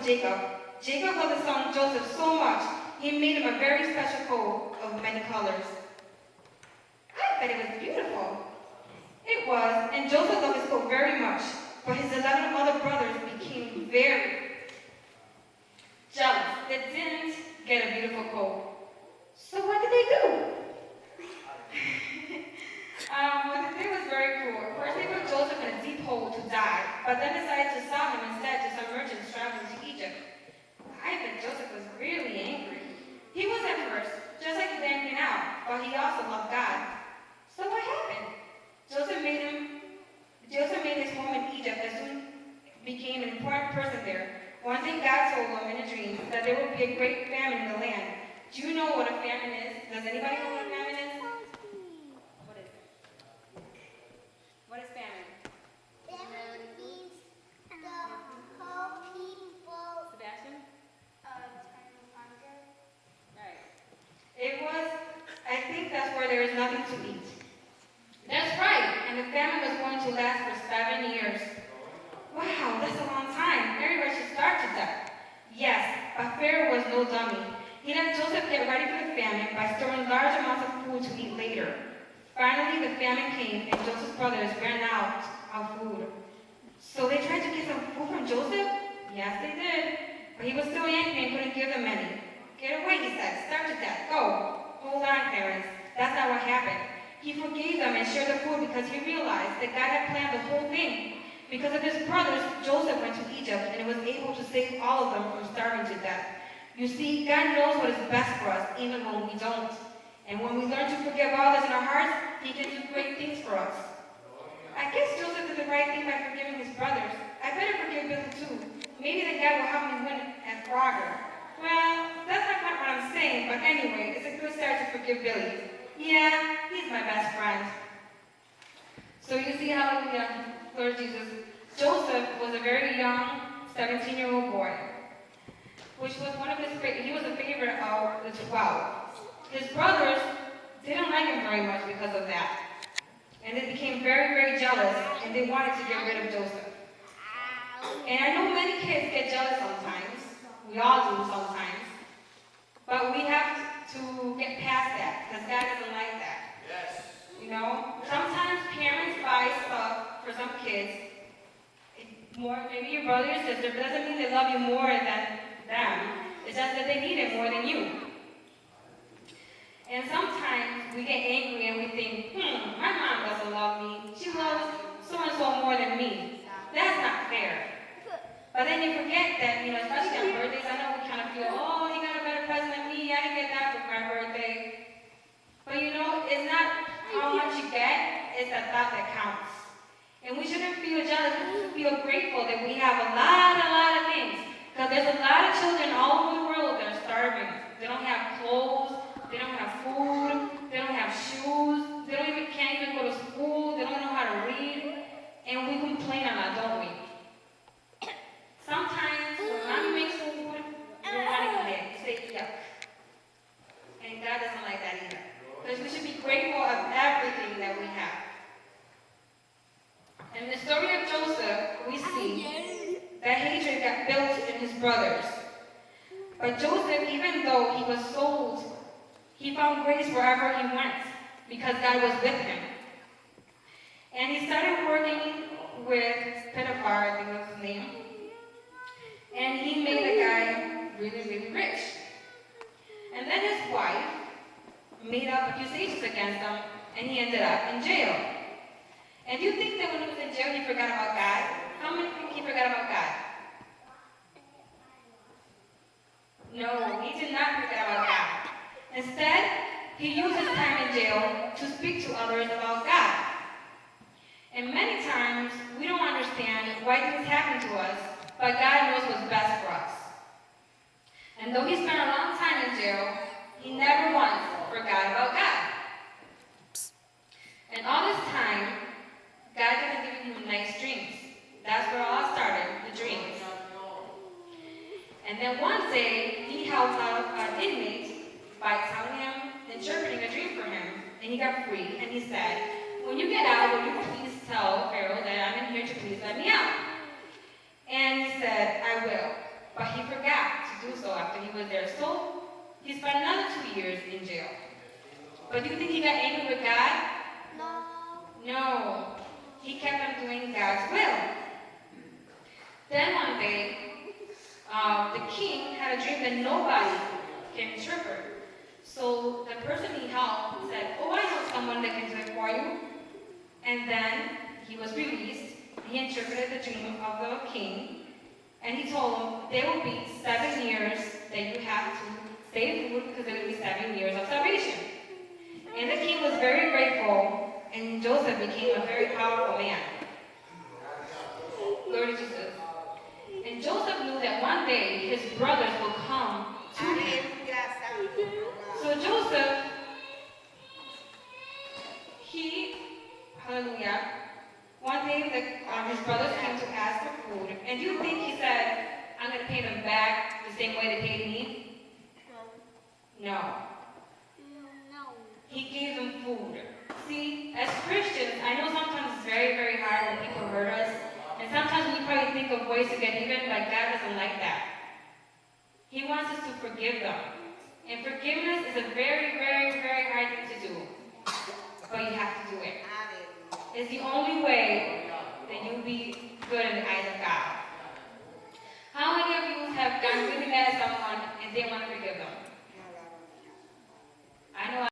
Jacob. Jacob loved his son Joseph so much, he made him a very special coat of many colors. I bet it was beautiful. It was, and Joseph loved his coat very much, but his 11 other brothers became very jealous. They didn't get a beautiful coat. So what did they do? What they did was very cruel. First they put Joseph in a deep hole to die, but then decided to sell him instead to some merchants traveling to Egypt. I bet Joseph was really angry. He was at first, just like he's angry now, but he also loved God. So what happened? Joseph made his home in Egypt and soon became an important person there. One day God told him in a dream that there would be a great famine in the land. Do you know what a famine is? Does anybody know what a famine is? What is it? What is famine? Famine means the whole people. Sebastian? Time of hunger. Right. It was, I think that's where there is nothing to eat. That's right, and the famine was going to last for 7 years. Wow, that's a long time. Everybody should starve to death. Yes, but Pharaoh was no dummy. He let Joseph get ready for the famine by storing large amounts of food to eat later. Finally, the famine came, and Joseph's brothers ran out of food. So they tried to get some food from Joseph? Yes, they did. But he was still angry and couldn't give them any. Get away, he said. Starve to death. Go. Hold on, parents. That's not what happened. He forgave them and shared the food because he realized that God had planned the whole thing. Because of his brothers, Joseph went to Egypt and was able to save all of them from starving to death. You see, God knows what is best for us, even when we don't. And when we learn to forgive others in our hearts, he can do great things for us. I guess Joseph did the right thing by forgiving his brothers. I better forgive Billy too. Maybe then God will help me win at Frogger. Well, that's not quite what I'm saying, but anyway, it's a good start to forgive Billy. Yeah, he's my best friend. So you see how, Lord Jesus, Joseph was a very young 17-year-old boy, which was he was a favorite of the 12. His brothers didn't like him very much because of that. And they became very, very jealous, and they wanted to get rid of Joseph. And I know many kids get jealous sometimes. We all do sometimes. But we have to get past that, because God doesn't like that. Yes. You know, sometimes parents buy stuff for some kids, maybe your brother or sister, but doesn't mean they love you more than them. It's just that they need it more than you. And sometimes we get angry and we think, my mom doesn't love me. She loves so-and-so more than me. That's not fair. But then you forget that, especially on birthdays, I know we kind of feel, oh, he got a better present than me. I didn't get that for my birthday. But it's not how much you get, it's the thought that counts. And we shouldn't feel jealous, we should feel grateful that we have a lot of things. Because there's a lot of children all over the world that are starving. They don't have clothes, they don't have food, they don't have shoes, can't even go to school, they don't know how to read. And we complain a lot, don't we? Sometimes when mommy makes food, we want to eat it. We say, yuck. And God doesn't like that either. Because we should be grateful of everything that we have. In the story of Joseph, we see that hatred got built in his brothers. But Joseph, even though he was sold, he found grace wherever he went because God was with him. And he started working with Potiphar, I think was his name. And he made the guy really, really rich. And then his wife made up accusations against him, and he ended up in jail. And do you think that when he was in jail, he forgot about God? How many think he forgot about God? No, he did not forget about God. Instead, he used his time in jail to speak to others about God. And many times, we don't understand why things happen to us, but God knows what's best for us. And though he spent a long time in jail, he never once forgot about God. And all this time, God had given him nice dreams. That's where it all started, the dreams. And then one day, he helped out an inmate by telling him, interpreting a dream for him. And he got free, and he said, when you get out, will you please tell Pharaoh that I'm in here to please let me out? And he said, I will. But he to do so after he was there. So he spent another 2 years in jail. But do you think he got angry with God? No. No. He kept on doing God's will. Then one day, the king had a dream that nobody can interpret. So the person he helped said, oh, I know someone that can do it for you. And then he was released. He interpreted the dream of the king. And he told him, there will be 7 years that you have to save food because there will be 7 years of salvation. And the king was very grateful, and Joseph became a very powerful man. Glory to Jesus. And Joseph knew that one day his brothers will come to him. So Joseph, hallelujah, one day his brothers came to ask for food. And do you think he said, I'm going to pay them back the same way they paid me? No. He gave them food. See, as Christians, I know sometimes it's very, very hard when people hurt us. And sometimes we probably think of ways to get even, but God doesn't like that. He wants us to forgive them. And forgiveness is a very, very, very hard thing to do. But you have to do it. It's the only way